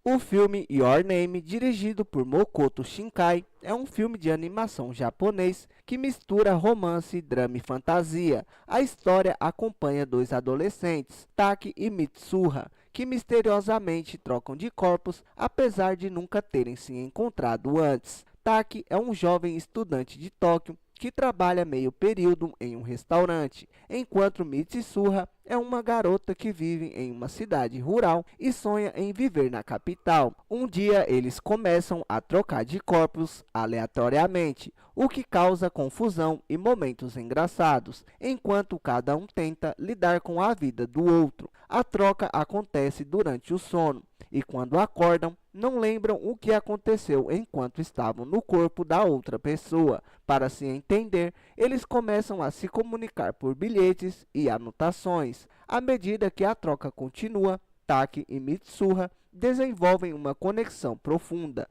O filme Your Name, dirigido por Makoto Shinkai, é um filme de animação japonês que mistura romance, drama e fantasia. A história acompanha dois adolescentes, Taki e Mitsuha, que misteriosamente trocam de corpos apesar de nunca terem se encontrado antes. Taki é um jovem estudante de Tóquio que trabalha meio período em um restaurante, enquanto Mitsuha é uma garota que vive em uma cidade rural e sonha em viver na capital. Um dia eles começam a trocar de corpos aleatoriamente, o que causa confusão e momentos engraçados, enquanto cada um tenta lidar com a vida do outro. A troca acontece durante o sono, e quando acordam, não lembram o que aconteceu enquanto estavam no corpo da outra pessoa. Para se entender, eles começam a se comunicar por bilhetes e anotações. À medida que a troca continua, Taki e Mitsuha desenvolvem uma conexão profunda,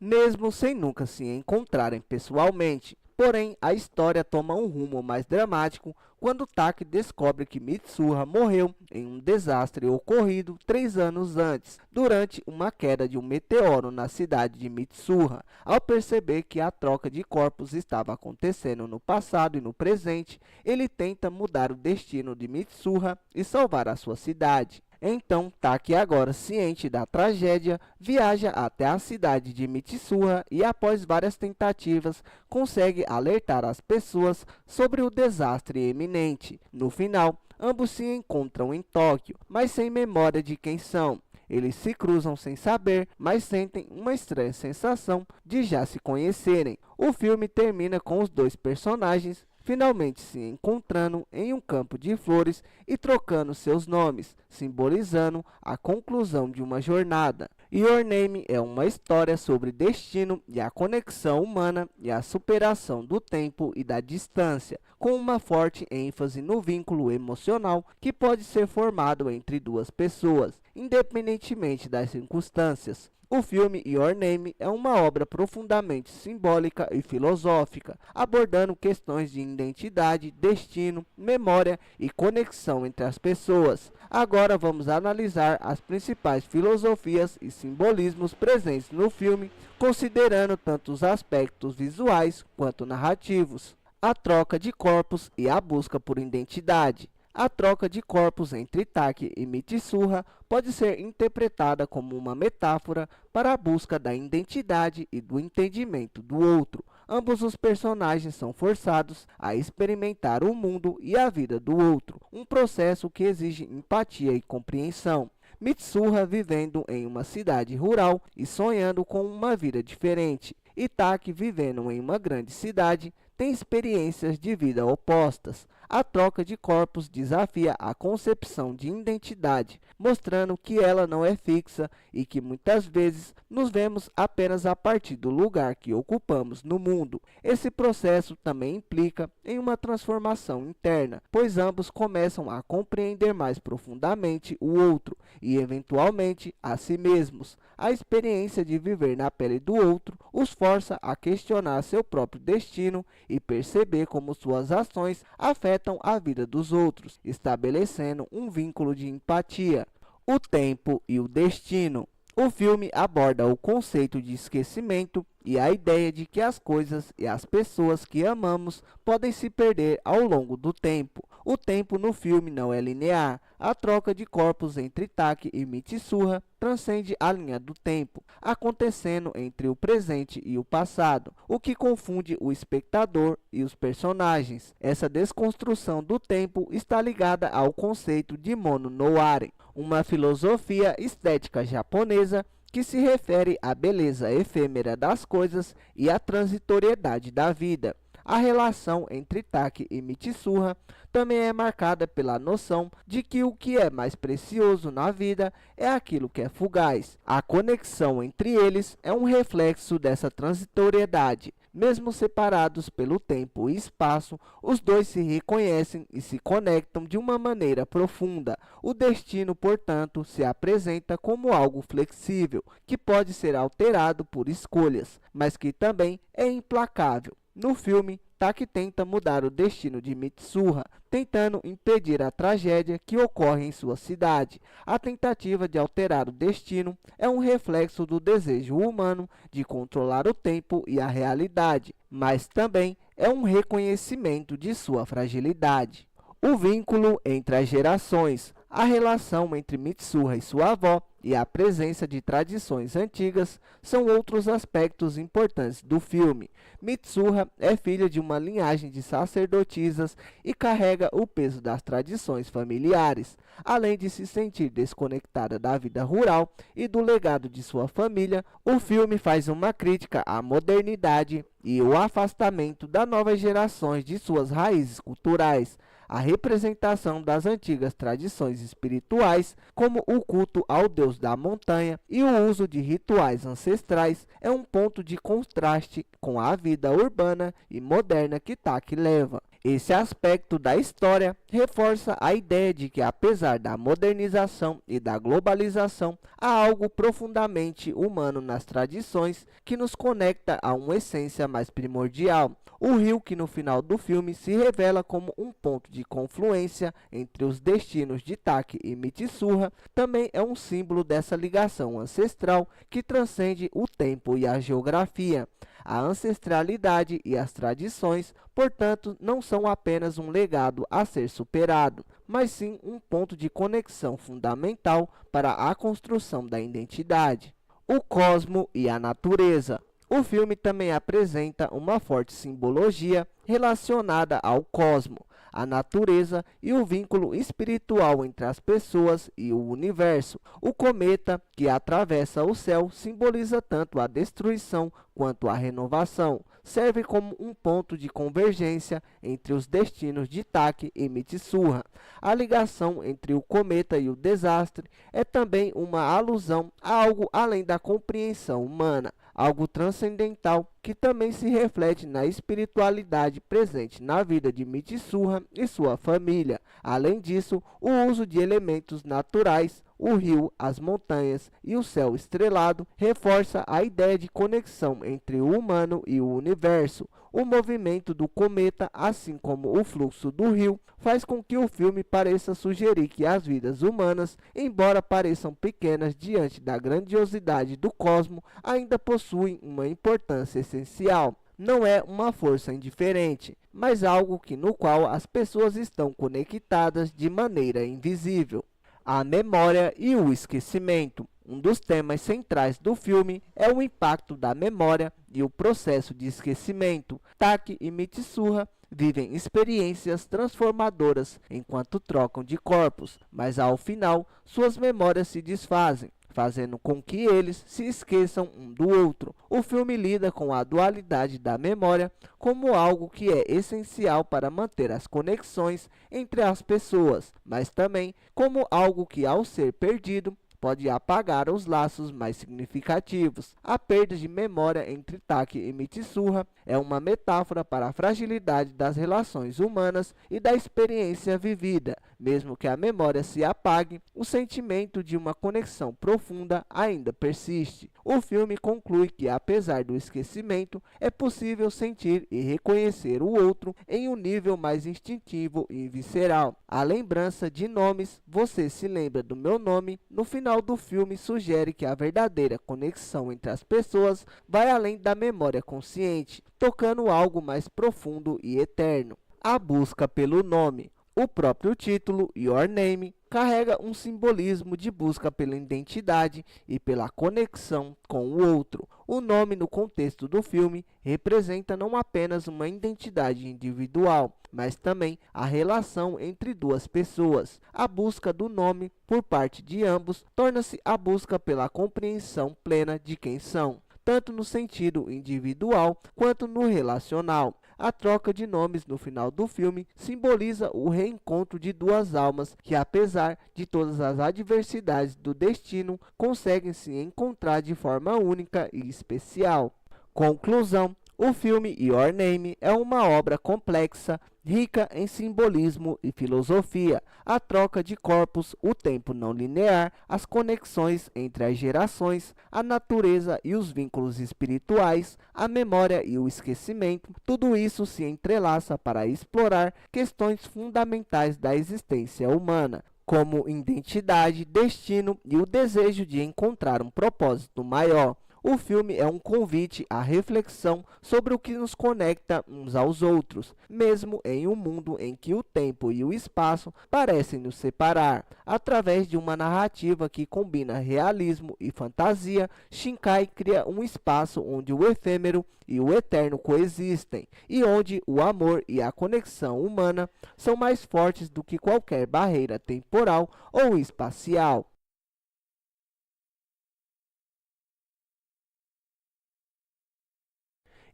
mesmo sem nunca se encontrarem pessoalmente. Porém, a história toma um rumo mais dramático quando Taki descobre que Mitsuha morreu em um desastre ocorrido 3 anos antes, durante uma queda de um meteoro na cidade de Mitsuha. Ao perceber que a troca de corpos estava acontecendo no passado e no presente, ele tenta mudar o destino de Mitsuha e salvar a sua cidade. Então, Taki, agora ciente da tragédia, viaja até a cidade de Mitsuha e, após várias tentativas, consegue alertar as pessoas sobre o desastre iminente. No final, ambos se encontram em Tóquio, mas sem memória de quem são. Eles se cruzam sem saber, mas sentem uma estranha sensação de já se conhecerem. O filme termina com os dois personagens finalmente se encontrando em um campo de flores e trocando seus nomes, simbolizando a conclusão de uma jornada. Your Name é uma história sobre destino e a conexão humana e a superação do tempo e da distância, com uma forte ênfase no vínculo emocional que pode ser formado entre duas pessoas, independentemente das circunstâncias. O filme Your Name é uma obra profundamente simbólica e filosófica, abordando questões de identidade, destino, memória e conexão entre as pessoas. Agora vamos analisar as principais filosofias e simbolismos presentes no filme, considerando tanto os aspectos visuais quanto narrativos. A troca de corpos e a busca por identidade. A troca de corpos entre Taki e Mitsuha pode ser interpretada como uma metáfora para a busca da identidade e do entendimento do outro. Ambos os personagens são forçados a experimentar o mundo e a vida do outro, um processo que exige empatia e compreensão. Mitsuha vivendo em uma cidade rural e sonhando com uma vida diferente, e Taki vivendo em uma grande cidade tem experiências de vida opostas. A troca de corpos desafia a concepção de identidade, mostrando que ela não é fixa e que muitas vezes nos vemos apenas a partir do lugar que ocupamos no mundo. Esse processo também implica em uma transformação interna, pois ambos começam a compreender mais profundamente o outro e, eventualmente, a si mesmos. A experiência de viver na pele do outro os força a questionar seu próprio destino e perceber como suas ações afetam a vida dos outros, estabelecendo um vínculo de empatia. O tempo e o destino. O filme aborda o conceito de esquecimento e a ideia de que as coisas e as pessoas que amamos podem se perder ao longo do tempo. O tempo no filme não é linear. A troca de corpos entre Taki e Mitsuha transcende a linha do tempo, acontecendo entre o presente e o passado, o que confunde o espectador e os personagens. Essa desconstrução do tempo está ligada ao conceito de Mono no Are, uma filosofia estética japonesa que se refere à beleza efêmera das coisas e à transitoriedade da vida. A relação entre Taki e Mitsuha também é marcada pela noção de que o que é mais precioso na vida é aquilo que é fugaz. A conexão entre eles é um reflexo dessa transitoriedade. Mesmo separados pelo tempo e espaço, os dois se reconhecem e se conectam de uma maneira profunda. O destino, portanto, se apresenta como algo flexível, que pode ser alterado por escolhas, mas que também é implacável. No filme, Taki tenta mudar o destino de Mitsuha, tentando impedir a tragédia que ocorre em sua cidade. A tentativa de alterar o destino é um reflexo do desejo humano de controlar o tempo e a realidade, mas também é um reconhecimento de sua fragilidade. O vínculo entre as gerações, a relação entre Mitsuha e sua avó e a presença de tradições antigas são outros aspectos importantes do filme. Mitsuha é filha de uma linhagem de sacerdotisas e carrega o peso das tradições familiares. Além de se sentir desconectada da vida rural e do legado de sua família, o filme faz uma crítica à modernidade e o afastamento das novas gerações de suas raízes culturais. A representação das antigas tradições espirituais, como o culto ao deus da montanha e o uso de rituais ancestrais, é um ponto de contraste com a vida urbana e moderna que Taki leva. Esse aspecto da história reforça a ideia de que, apesar da modernização e da globalização, há algo profundamente humano nas tradições que nos conecta a uma essência mais primordial. O rio, que no final do filme se revela como um ponto de confluência entre os destinos de Taki e Mitsuha, também é um símbolo dessa ligação ancestral que transcende o tempo e a geografia. A ancestralidade e as tradições, portanto, não são apenas um legado a ser superado, mas sim um ponto de conexão fundamental para a construção da identidade. O cosmo e a natureza. O filme também apresenta uma forte simbologia relacionada ao cosmo, a natureza e o vínculo espiritual entre as pessoas e o universo. O cometa que atravessa o céu simboliza tanto a destruição quanto a renovação. Serve como um ponto de convergência entre os destinos de Taki e Mitsuha. A ligação entre o cometa e o desastre é também uma alusão a algo além da compreensão humana, algo transcendental que também se reflete na espiritualidade presente na vida de Mitsuha e sua família. Além disso, o uso de elementos naturais, o rio, as montanhas e o céu estrelado, reforça a ideia de conexão entre o humano e o universo. O movimento do cometa, assim como o fluxo do rio, faz com que o filme pareça sugerir que as vidas humanas, embora pareçam pequenas diante da grandiosidade do cosmos, ainda possuem uma importância essencial. Não é uma força indiferente, mas algo no qual as pessoas estão conectadas de maneira invisível. A memória e o esquecimento. Um dos temas centrais do filme é o impacto da memória e o processo de esquecimento. Taki e Mitsuha vivem experiências transformadoras enquanto trocam de corpos, mas ao final suas memórias se desfazem, fazendo com que eles se esqueçam um do outro. O filme lida com a dualidade da memória como algo que é essencial para manter as conexões entre as pessoas, mas também como algo que, ao ser perdido, pode apagar os laços mais significativos. A perda de memória entre Taki e Mitsuha é uma metáfora para a fragilidade das relações humanas e da experiência vivida. Mesmo que a memória se apague, o sentimento de uma conexão profunda ainda persiste. O filme conclui que, apesar do esquecimento, é possível sentir e reconhecer o outro em um nível mais instintivo e visceral. A lembrança de nomes, "Você se lembra do meu nome?", no final do filme sugere que a verdadeira conexão entre as pessoas vai além da memória consciente, tocando algo mais profundo e eterno. A busca pelo nome. O próprio título, Your Name, carrega um simbolismo de busca pela identidade e pela conexão com o outro. O nome, no contexto do filme, representa não apenas uma identidade individual, mas também a relação entre duas pessoas. A busca do nome por parte de ambos torna-se a busca pela compreensão plena de quem são, tanto no sentido individual quanto no relacional. A troca de nomes no final do filme simboliza o reencontro de duas almas que, apesar de todas as adversidades do destino, conseguem se encontrar de forma única e especial. Conclusão. O filme Your Name é uma obra complexa, rica em simbolismo e filosofia, a troca de corpos, o tempo não linear, as conexões entre as gerações, a natureza e os vínculos espirituais, a memória e o esquecimento, tudo isso se entrelaça para explorar questões fundamentais da existência humana, como identidade, destino e o desejo de encontrar um propósito maior. O filme é um convite à reflexão sobre o que nos conecta uns aos outros, mesmo em um mundo em que o tempo e o espaço parecem nos separar. Através de uma narrativa que combina realismo e fantasia, Shinkai cria um espaço onde o efêmero e o eterno coexistem, e onde o amor e a conexão humana são mais fortes do que qualquer barreira temporal ou espacial.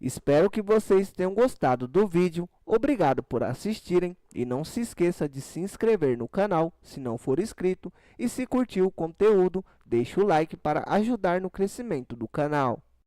Espero que vocês tenham gostado do vídeo. Obrigado por assistirem e não se esqueça de se inscrever no canal se não for inscrito e se curtiu o conteúdo, deixe o like para ajudar no crescimento do canal.